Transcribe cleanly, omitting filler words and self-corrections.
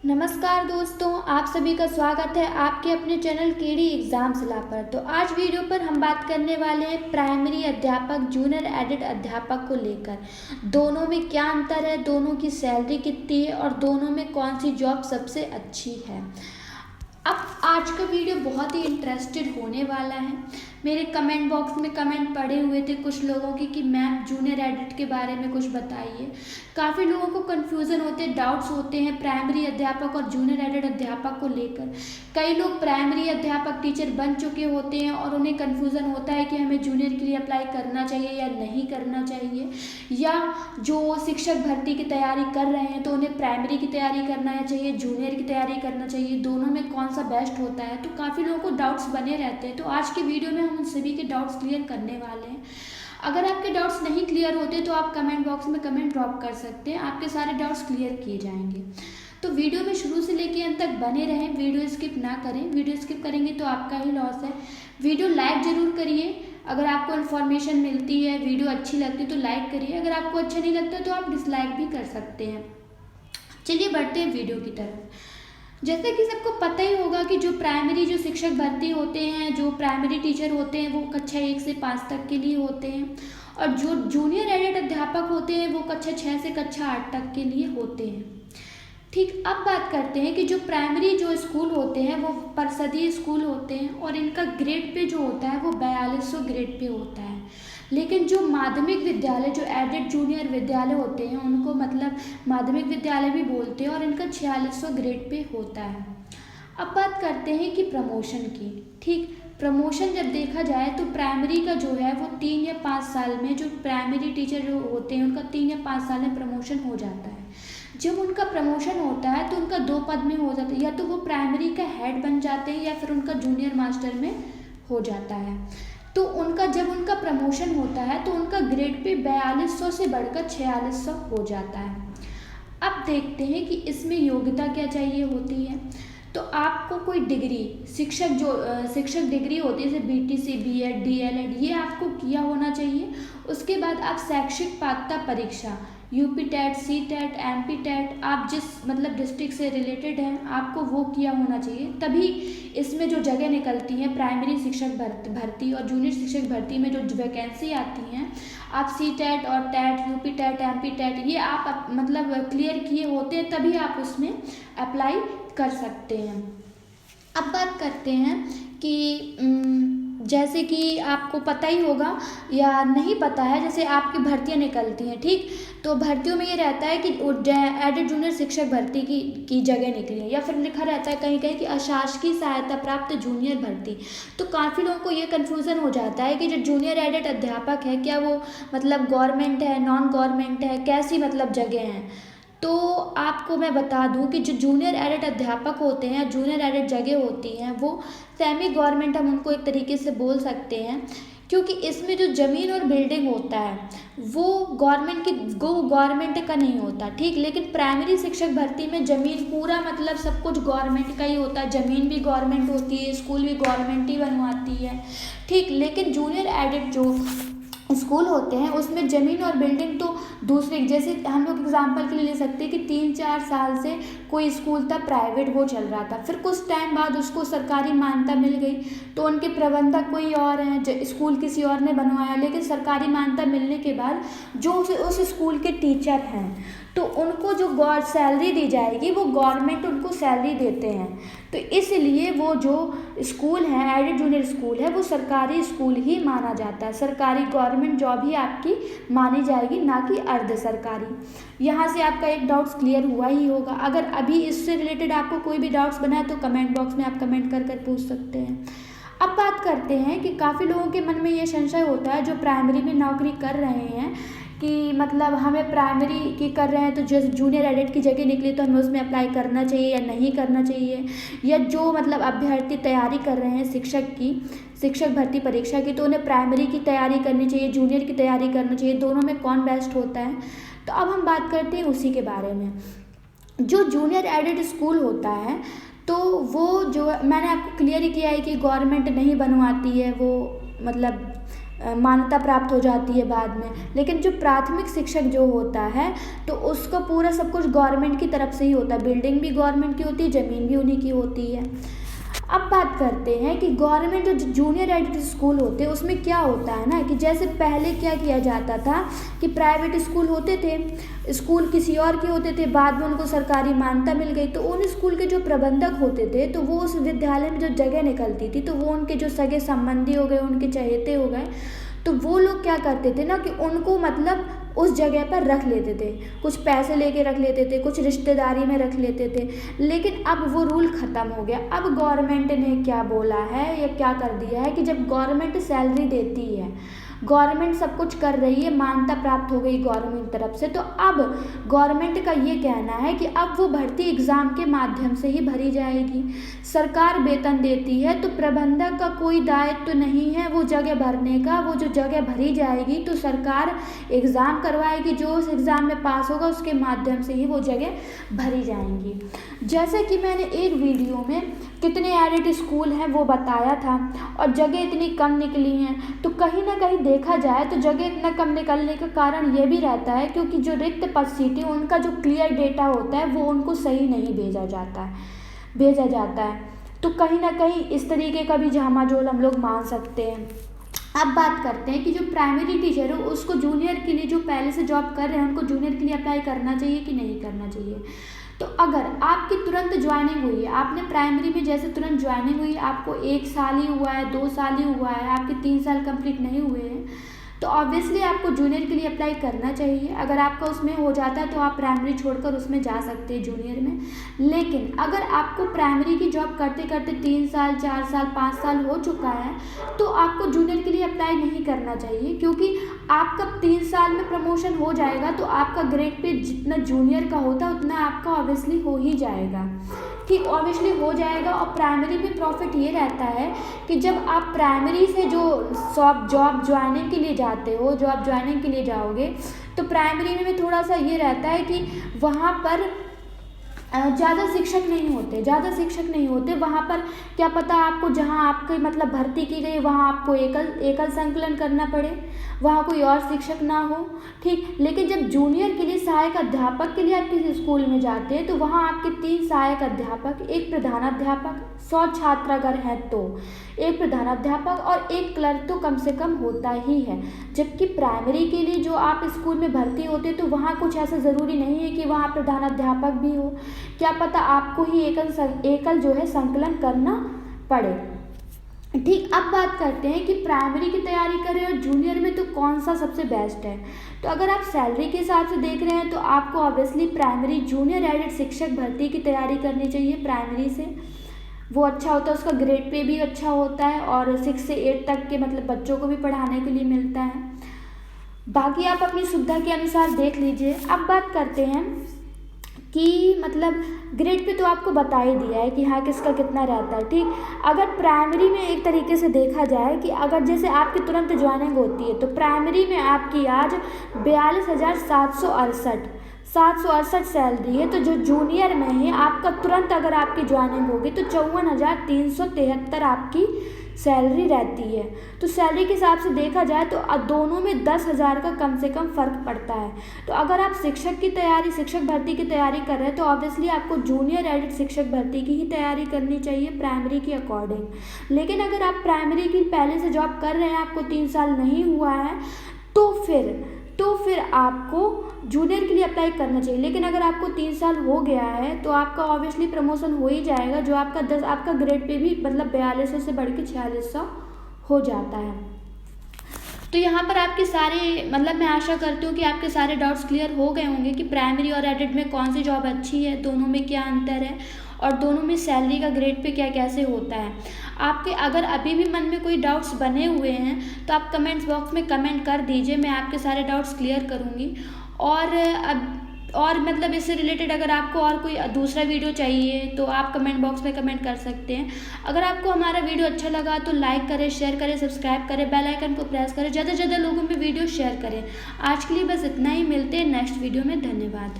नमस्कार दोस्तों, आप सभी का स्वागत है आपके अपने चैनल केडी एग्ज़ाम्स ला पर। तो आज वीडियो पर हम बात करने वाले हैं प्राइमरी अध्यापक जूनियर एडिट अध्यापक को लेकर। दोनों में क्या अंतर है, दोनों की सैलरी कितनी है और दोनों में कौन सी जॉब सबसे अच्छी है। अब आज का वीडियो बहुत ही इंटरेस्टेड होने वाला है। मेरे कमेंट बॉक्स में कमेंट पड़े हुए थे कुछ लोगों की कि मैम जूनियर एडिट के बारे में कुछ बताइए। काफ़ी लोगों को कन्फ्यूज़न होते हैं, डाउट्स होते हैं प्राइमरी अध्यापक और जूनियर एडिट अध्यापक को लेकर। कई लोग प्राइमरी अध्यापक टीचर बन चुके होते हैं और उन्हें कन्फ्यूज़न होता है कि हमें जूनियर के लिए अप्लाई करना चाहिए या नहीं करना चाहिए, या जो शिक्षक भर्ती की तैयारी कर रहे हैं तो उन्हें प्राइमरी की तैयारी करना चाहिए, जूनियर की तैयारी करना चाहिए, दोनों में कौन सा बेस्ट होता है। तो काफ़ी लोगों को डाउट्स बने रहते हैं। तो आज की वीडियो में हम उन सभी के डाउट्स क्लियर करने वाले हैं। अगर आपके डाउट्स नहीं क्लियर होते तो आप कमेंट बॉक्स में कमेंट ड्रॉप कर सकते हैं, आपके सारे डाउट्स क्लियर किए जाएंगे। तो वीडियो में शुरू से लेके अंत तक बने रहें, वीडियो स्किप ना करें। वीडियो स्किप करेंगे तो आपका ही लॉस है। वीडियो लाइक ज़रूर करिए, अगर आपको इन्फॉर्मेशन मिलती है, वीडियो अच्छी लगती है तो लाइक करिए, अगर आपको अच्छा नहीं लगता तो आप डिसलाइक भी कर सकते हैं। चलिए बढ़ते हैं वीडियो की तरफ। जैसे कि सबको पता ही होगा कि जो प्राइमरी जो शिक्षक भर्ती होते हैं, जो प्राइमरी टीचर होते हैं वो कक्षा 1 से 5 तक के लिए होते हैं, और जो जूनियर एडेड अध्यापक होते हैं वो कक्षा 6 से कक्षा 8 तक के लिए होते हैं। ठीक, अब बात करते हैं कि जो प्राइमरी जो स्कूल होते हैं वो परिषदीय स्कूल होते हैं और इनका ग्रेड पे जो होता है वो 4200 ग्रेड पे होता है। लेकिन जो माध्यमिक विद्यालय जो एडेड जूनियर विद्यालय होते हैं उनको मतलब माध्यमिक विद्यालय भी बोलते हैं और इनका 4600 ग्रेड पे होता है। अब बात करते हैं कि प्रमोशन की। ठीक, प्रमोशन जब देखा जाए तो प्राइमरी का जो है वो 3 या 5 साल में, जो प्राइमरी टीचर जो होते हैं उनका 3 या 5 साल में प्रमोशन हो जाता है। जब उनका प्रमोशन होता है तो उनका 2 पद में हो जाता है, या तो वो प्राइमरी का हेड बन जाते हैं या फिर उनका जूनियर मास्टर में हो जाता है। तो उनका जब उनका प्रमोशन होता है तो उनका ग्रेड पे 4200 से बढ़कर 4600 हो जाता है। अब देखते हैं कि इसमें योग्यता क्या चाहिए होती है। तो आपको कोई डिग्री, शिक्षक डिग्री होती है जैसे बीटीसी, बीएड, डीएलएड, ये आपको किया होना चाहिए। उसके बाद आप शैक्षिक पात्रता परीक्षा UP TET, C TET, MP TET, आप जिस मतलब डिस्ट्रिक्ट से रिलेटेड हैं आपको वो किया होना चाहिए, तभी इसमें जो जगह निकलती हैं प्राइमरी शिक्षक भर्ती और जूनियर शिक्षक भर्ती में जो वैकेंसी आती हैं, आप सी टेट और TET, UP TET, MP TET ये आप मतलब क्लियर किए होते हैं तभी आप उसमें अप्लाई कर सकते हैं। अब बात करते हैं कि जैसे कि आपको पता ही होगा या नहीं पता है, जैसे आपकी भर्तियां निकलती हैं, ठीक, तो भर्तियों में ये रहता है कि एडेड जूनियर शिक्षक भर्ती की जगह निकली है, या फिर लिखा रहता है कहीं कहीं कि अशासकीय सहायता प्राप्त जूनियर भर्ती। तो काफ़ी लोगों को ये कन्फ्यूज़न हो जाता है कि जो जूनियर एडेड अध्यापक है क्या वो मतलब गवर्नमेंट है, नॉन गवर्नमेंट है, कैसी मतलब जगह हैं। तो आपको मैं बता दूं कि जो जूनियर एडेड अध्यापक होते हैं, जूनियर एडेड जगह होती हैं, वो सेमी गवर्नमेंट हम उनको एक तरीके से बोल सकते हैं, क्योंकि इसमें जो ज़मीन और बिल्डिंग होता है वो गवर्नमेंट का नहीं होता, ठीक। लेकिन प्राइमरी शिक्षक भर्ती में ज़मीन पूरा मतलब सब कुछ गवर्नमेंट का ही होता है, ज़मीन भी गवर्नमेंट होती है, स्कूल भी गवर्नमेंट ही बनवाती है, ठीक। लेकिन जूनियर एडेड जो स्कूल होते हैं उसमें ज़मीन और बिल्डिंग तो दूसरे, जैसे हम लोग एग्जांपल के लिए ले सकते हैं कि 3-4 साल से कोई स्कूल था प्राइवेट, वो चल रहा था, फिर कुछ टाइम बाद उसको सरकारी मान्यता मिल गई तो उनके प्रबंधक कोई और हैं, स्कूल किसी और ने बनवाया, लेकिन सरकारी मान्यता मिलने के बाद जो उस स्कूल के टीचर हैं तो उनको जो सैलरी दी जाएगी वो गवर्नमेंट उनको सैलरी देते हैं। तो इसलिए वो जो स्कूल है, एडेड जूनियर स्कूल है, वो सरकारी स्कूल ही माना जाता है, सरकारी गवर्नमेंट जॉब ही आपकी मानी जाएगी, ना कि अर्ध सरकारी। यहाँ से आपका एक डाउट्स क्लियर हुआ ही होगा। अगर अभी इससे रिलेटेड आपको कोई भी डाउट्स बना है तो कमेंट बॉक्स में आप कमेंट कर पूछ सकते हैं। अब बात करते हैं कि काफ़ी लोगों के मन में ये संशय होता है जो प्राइमरी में नौकरी कर रहे हैं कि मतलब हमें प्राइमरी की कर रहे हैं तो जो जूनियर एडेड की जगह निकली तो हमें उसमें अप्लाई करना चाहिए या नहीं करना चाहिए, या जो मतलब अभ्यर्थी तैयारी कर रहे हैं शिक्षक भर्ती परीक्षा की तो उन्हें प्राइमरी की तैयारी करनी चाहिए, जूनियर की तैयारी करनी चाहिए, दोनों में कौन बेस्ट होता है। तो अब हम बात करते हैं उसी के बारे में। जो जूनियर एडेड स्कूल होता है तो वो जो मैंने आपको क्लियर ही किया है कि गवर्नमेंट नहीं बनवाती है, वो मतलब मान्यता प्राप्त हो जाती है बाद में। लेकिन जो प्राथमिक शिक्षक जो होता है तो उसको पूरा सब कुछ गवर्नमेंट की तरफ से ही होता है, बिल्डिंग भी गवर्नमेंट की होती है, ज़मीन भी उन्हीं की होती है। अब बात करते हैं कि गवर्नमेंट जो जूनियर एडिट स्कूल होते हैं उसमें क्या होता है ना, कि जैसे पहले क्या किया जाता था कि प्राइवेट स्कूल होते थे, स्कूल किसी और के होते थे, बाद में उनको सरकारी मान्यता मिल गई, तो उन स्कूल के जो प्रबंधक होते थे तो वो उस विद्यालय में जो जगह निकलती थी तो वो उनके जो सगे संबंधी हो गए, उनके चहेते हो गए, तो वो लोग क्या करते थे ना कि उनको मतलब उस जगह पर रख लेते थे, कुछ पैसे लेके रख लेते थे, कुछ रिश्तेदारी में रख लेते थे। लेकिन अब वो रूल ख़त्म हो गया। अब गवर्नमेंट ने क्या बोला है या क्या कर दिया है कि जब गवर्नमेंट सैलरी देती है, गवर्नमेंट सब कुछ कर रही है, मान्यता प्राप्त हो गई गवर्नमेंट तरफ से, तो अब गवर्नमेंट का ये कहना है कि अब वो भर्ती एग्ज़ाम के माध्यम से ही भरी जाएगी। सरकार वेतन देती है तो प्रबंधक का कोई दायित्व तो नहीं है वो जगह भरने का, वो जो जगह भरी जाएगी तो सरकार एग्ज़ाम करवाएगी, जो उस एग्ज़ाम में पास होगा उसके माध्यम से ही वो जगह भरी जाएंगी। जैसे कि मैंने एक वीडियो में कितने एडिट स्कूल हैं वो बताया था और जगह इतनी कम निकली हैं, तो कहीं ना कहीं देखा जाए तो जगह इतना कम निकलने का कारण ये भी रहता है क्योंकि जो रिक्त पद सीटें उनका जो क्लियर डेटा होता है वो उनको सही नहीं भेजा जाता है, तो कहीं ना कहीं इस तरीके का भी झामाझोल हम लोग मान सकते हैं। अब बात करते हैं कि जो प्राइमरी टीचर हो उसको जूनियर के लिए, जो पहले से जॉब कर रहे हैं उनको जूनियर के लिए अप्लाई करना चाहिए कि नहीं करना चाहिए। तो अगर आपकी तुरंत ज्वाइनिंग हुई है, आपने प्राइमरी में जैसे तुरंत ज्वाइनिंग हुई, आपको 1 साल ही हुआ है, 2 साल ही हुआ है, आपके 3 साल कंप्लीट नहीं हुए हैं, तो ऑब्वियसली आपको जूनियर के लिए अप्लाई करना चाहिए। अगर आपका उसमें हो जाता है तो आप प्राइमरी छोड़कर उसमें जा सकते हैं जूनियर में। लेकिन अगर आपको प्राइमरी की जॉब करते करते 3 साल 4 साल 5 साल हो चुका है तो आपको जूनियर के लिए अप्लाई नहीं करना चाहिए, क्योंकि आपका 3 साल में प्रमोशन हो जाएगा तो आपका ग्रेड पे जितना जूनियर का होता है उतना आपका ऑब्वियसली हो ही जाएगा, ठीक, ऑब्वियसली हो जाएगा। और प्राइमरी में प्रॉफिट ये रहता है कि जब आप प्राइमरी से जो जॉब ज्वाइनिंग के लिए जाते हो, जॉब ज्वाइनिंग के लिए जाओगे, तो प्राइमरी में थोड़ा सा ये रहता है कि वहाँ पर ज़्यादा शिक्षक नहीं होते वहाँ पर। क्या पता आपको जहाँ आपके मतलब भर्ती की गई वहाँ आपको एकल संकलन करना पड़े, वहाँ कोई और शिक्षक ना हो, ठीक। लेकिन जब जूनियर के लिए सहायक अध्यापक के लिए आप किसी स्कूल में जाते हैं तो वहाँ आपके 3 सहायक अध्यापक, 1 प्रधानाध्यापक, 100 छात्र अगर हैं तो 1 प्रधानाध्यापक और 1 क्लर्क तो कम से कम होता ही है। जबकि प्राइमरी के लिए जो आप स्कूल में भर्ती होते तो वहाँ कुछ ऐसा ज़रूरी नहीं है कि वहाँ प्रधानाध्यापक भी हो, क्या पता आपको ही एकल जो है संकलन करना पड़े, ठीक। अब बात करते हैं कि प्राइमरी की तैयारी करें और जूनियर में तो कौन सा सबसे बेस्ट है। तो अगर आप सैलरी के हिसाब से देख रहे हैं तो आपको ऑब्वियसली प्राइमरी जूनियर एडिट शिक्षक भर्ती की तैयारी करनी चाहिए प्राइमरी से, वो अच्छा होता है, उसका ग्रेड पे भी अच्छा होता है और 6 से 8 तक के मतलब बच्चों को भी पढ़ाने के लिए मिलता है। बाकी आप अपनी सुविधा के अनुसार देख लीजिए। अब बात करते हैं कि मतलब ग्रेड पे तो आपको बता ही दिया है कि हाँ किसका कितना रहता है, ठीक। अगर प्राइमरी में एक तरीके से देखा जाए कि अगर जैसे आपकी तुरंत ज्वाइनिंग होती है तो प्राइमरी में आपकी आज 42,768 सैलरी है, तो जो जूनियर में है आपका तुरंत अगर आपकी ज्वाइनिंग होगी तो 54,373 आपकी सैलरी रहती है। तो सैलरी के हिसाब से देखा जाए तो दोनों में 10,000 का कम से कम फ़र्क पड़ता है। तो अगर आप शिक्षक भर्ती की तैयारी कर रहे हैं तो ऑब्वियसली आपको जूनियर एडिट शिक्षक भर्ती की ही तैयारी करनी चाहिए प्राइमरी के अकॉर्डिंग। लेकिन अगर आप प्राइमरी की पहले से जॉब कर रहे हैं, आपको 3 साल नहीं हुआ है, तो फिर आपको जूनियर के लिए अप्लाई करना चाहिए। लेकिन अगर आपको 3 साल हो गया है तो आपका ऑब्वियसली प्रमोशन हो ही जाएगा, जो आपका ग्रेड पे भी मतलब 4200 से बढ़ के 4600 हो जाता है। तो यहाँ पर आपके सारे मतलब मैं आशा करती हूँ कि आपके सारे डाउट्स क्लियर हो गए होंगे कि प्राइमरी और एडिट में कौन सी जॉब अच्छी है, दोनों में क्या अंतर है और दोनों में सैलरी का ग्रेड पे क्या कैसे होता है। आपके अगर अभी भी मन में कोई डाउट्स बने हुए हैं तो आप कमेंट्स बॉक्स में कमेंट कर दीजिए, मैं आपके सारे डाउट्स क्लियर करूँगी। और मतलब इससे रिलेटेड अगर आपको और कोई दूसरा वीडियो चाहिए तो आप कमेंट बॉक्स में कमेंट कर सकते हैं। अगर आपको हमारा वीडियो अच्छा लगा तो लाइक करें, शेयर करें, सब्सक्राइब करें, बेल आइकन को प्रेस करें, ज़्यादा से ज़्यादा लोगों में वीडियो शेयर करें। आज के लिए बस इतना ही, मिलते हैं नेक्स्ट वीडियो में। धन्यवाद।